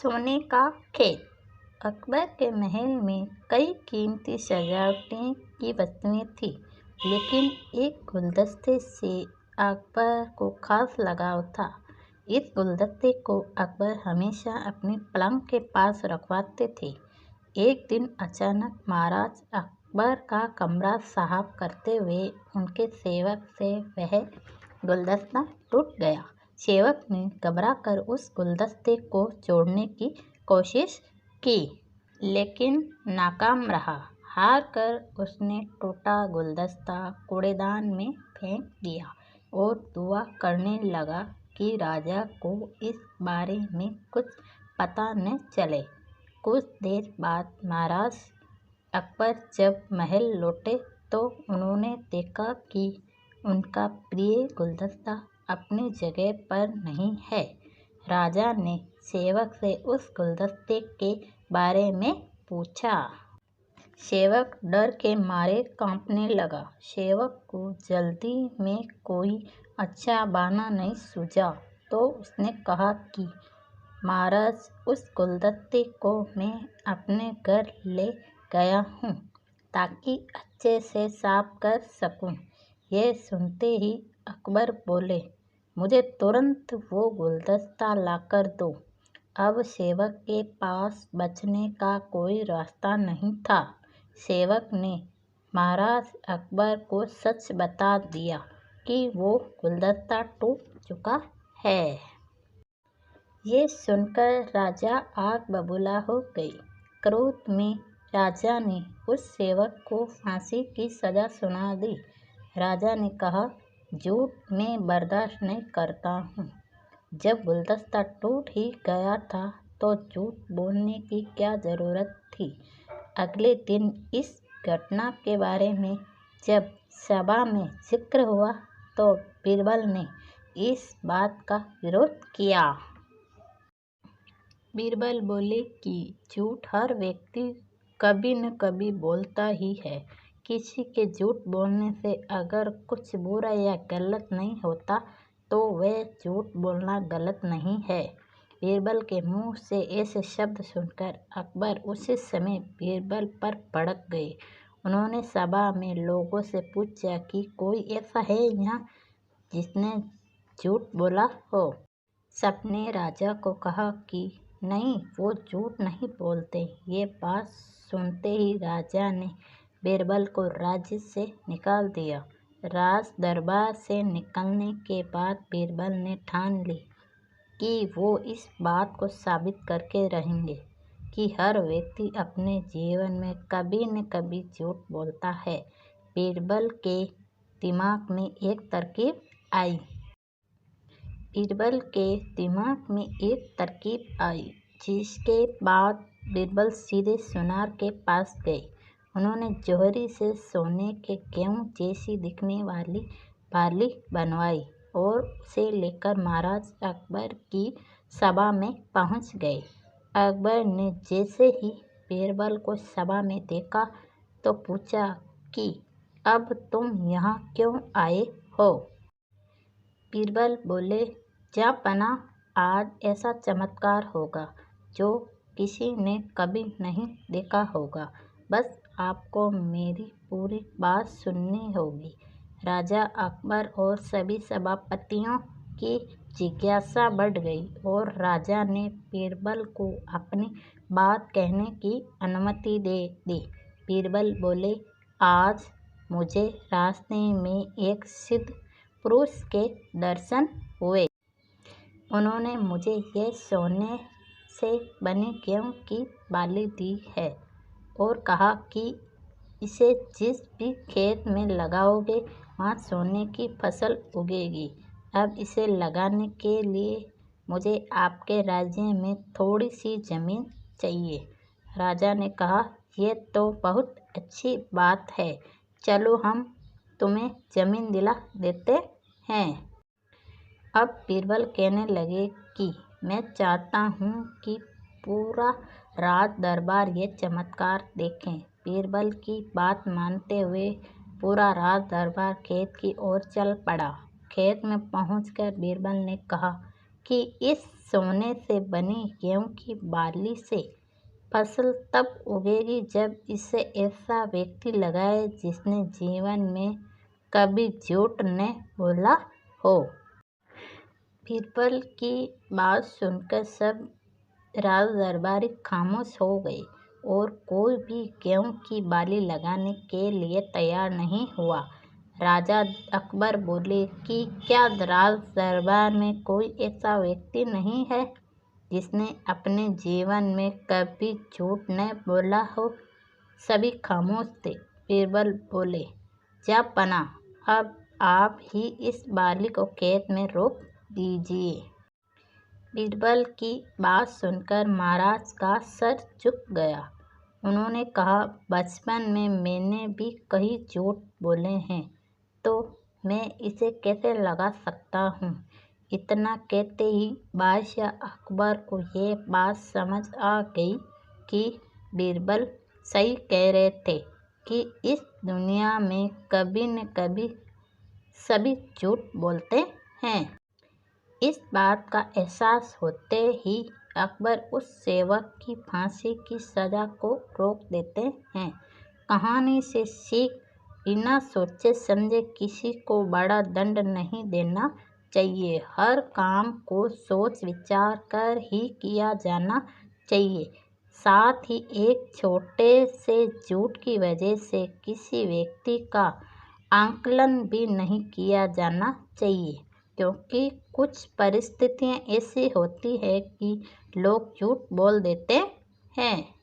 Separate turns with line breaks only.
सोने का खेत। अकबर के महल में कई कीमती सजावटी की वस्तुएं थीं, लेकिन एक गुलदस्ते से अकबर को खास लगाव था। इस गुलदस्ते को अकबर हमेशा अपने पलंग के पास रखवाते थे। एक दिन अचानक महाराज अकबर का कमरा साफ करते हुए उनके सेवक से वह गुलदस्ता टूट गया। सेवक ने घबराकर उस गुलदस्ते को जोड़ने की कोशिश की, लेकिन नाकाम रहा। हार कर उसने टूटा गुलदस्ता कूड़ेदान में फेंक दिया और दुआ करने लगा कि राजा को इस बारे में कुछ पता न चले। कुछ देर बाद महाराज अकबर जब महल लौटे तो उन्होंने देखा कि उनका प्रिय गुलदस्ता अपनी जगह पर नहीं है। राजा ने सेवक से उस गुलदस्ते के बारे में पूछा। सेवक डर के मारे कांपने लगा। सेवक को जल्दी में कोई अच्छा बहाना नहीं सूझा तो उसने कहा कि महाराज, उस गुलदस्ते को मैं अपने घर ले गया हूँ ताकि अच्छे से साफ कर सकूँ। यह सुनते ही अकबर बोले, मुझे तुरंत वो गुलदस्ता लाकर दो। अब सेवक के पास बचने का कोई रास्ता नहीं था। सेवक ने महाराज अकबर को सच बता दिया कि वो गुलदस्ता टूट चुका है। ये सुनकर राजा आग बबूला हो गई। क्रोध में राजा ने उस सेवक को फांसी की सजा सुना दी। राजा ने कहा, झूठ मैं बर्दाश्त नहीं करता हूँ। जब गुलदस्ता टूट ही गया था तो झूठ बोलने की क्या ज़रूरत थी। अगले दिन इस घटना के बारे में जब सभा में जिक्र हुआ तो बीरबल ने इस बात का विरोध किया। बीरबल बोले कि झूठ हर व्यक्ति कभी न कभी बोलता ही है। किसी के झूठ बोलने से अगर कुछ बुरा या गलत नहीं होता तो वह झूठ बोलना गलत नहीं है। बीरबल के मुंह से ऐसे शब्द सुनकर अकबर उसी समय बीरबल पर भड़क गए। उन्होंने सभा में लोगों से पूछा कि कोई ऐसा है यहाँ जिसने झूठ बोला हो। सबने राजा को कहा कि नहीं, वो झूठ नहीं बोलते। ये बात सुनते ही राजा ने बीरबल को राज्य से निकाल दिया। राज दरबार से निकलने के बाद बीरबल ने ठान ली कि वो इस बात को साबित करके रहेंगे कि हर व्यक्ति अपने जीवन में कभी न कभी झूठ बोलता है। बीरबल के दिमाग में एक तरकीब आई। जिसके बाद बीरबल सीधे सुनार के पास गए। उन्होंने जौहरी से सोने के गेहूं जैसी दिखने वाली बाली बनवाई और उसे लेकर महाराज अकबर की सभा में पहुंच गए। अकबर ने जैसे ही बीरबल को सभा में देखा तो पूछा कि अब तुम यहाँ क्यों आए हो। बीरबल बोले, जहाँपनाह, आज ऐसा चमत्कार होगा जो किसी ने कभी नहीं देखा होगा। बस आपको मेरी पूरी बात सुननी होगी। राजा अकबर और सभी सभापतियों की जिज्ञासा बढ़ गई और राजा ने बीरबल को अपनी बात कहने की अनुमति दे दी। बीरबल बोले, आज मुझे रास्ते में एक सिद्ध पुरुष के दर्शन हुए। उन्होंने मुझे यह सोने से बनी गेहूं की बाली दी है और कहा कि इसे जिस भी खेत में लगाओगे वहाँ सोने की फसल उगेगी। अब इसे लगाने के लिए मुझे आपके राज्य में थोड़ी सी ज़मीन चाहिए। राजा ने कहा, यह तो बहुत अच्छी बात है, चलो हम तुम्हें ज़मीन दिला देते हैं। अब बीरबल कहने लगे कि मैं चाहता हूँ कि पूरा राज दरबार ये चमत्कार देखें। बीरबल की बात मानते हुए पूरा राज दरबार खेत की ओर चल पड़ा। खेत में पहुंचकर बीरबल ने कहा कि इस सोने से बनी गेहूं की बाली से फसल तब उगेगी जब इसे ऐसा व्यक्ति लगाए जिसने जीवन में कभी झूठ न बोला हो। बीरबल की बात सुनकर सब राजदरबारी खामोश हो गए और कोई भी गेहूं की बाली लगाने के लिए तैयार नहीं हुआ। राजा अकबर बोले कि क्या राज दरबार में कोई ऐसा व्यक्ति नहीं है जिसने अपने जीवन में कभी झूठ न बोला हो। सभी खामोश थे। बीरबल बोले, जब पना, अब आप ही इस बाली को खेत में रोप दीजिए। बीरबल की बात सुनकर महाराज का सर झुक गया। उन्होंने कहा, बचपन में मैंने भी कई झूठ बोले हैं, तो मैं इसे कैसे लगा सकता हूँ। इतना कहते ही बादशाह अकबर को ये बात समझ आ गई कि बीरबल सही कह रहे थे कि इस दुनिया में कभी न कभी सभी झूठ बोलते हैं। इस बात का एहसास होते ही अकबर उस सेवक की फांसी की सजा को रोक देते हैं। कहानी से सीख, बिना सोचे समझे किसी को बड़ा दंड नहीं देना चाहिए। हर काम को सोच विचार कर ही किया जाना चाहिए। साथ ही एक छोटे से झूठ की वजह से किसी व्यक्ति का आकलन भी नहीं किया जाना चाहिए, क्योंकि कुछ परिस्थितियां ऐसी होती है कि लोग झूठ बोल देते हैं।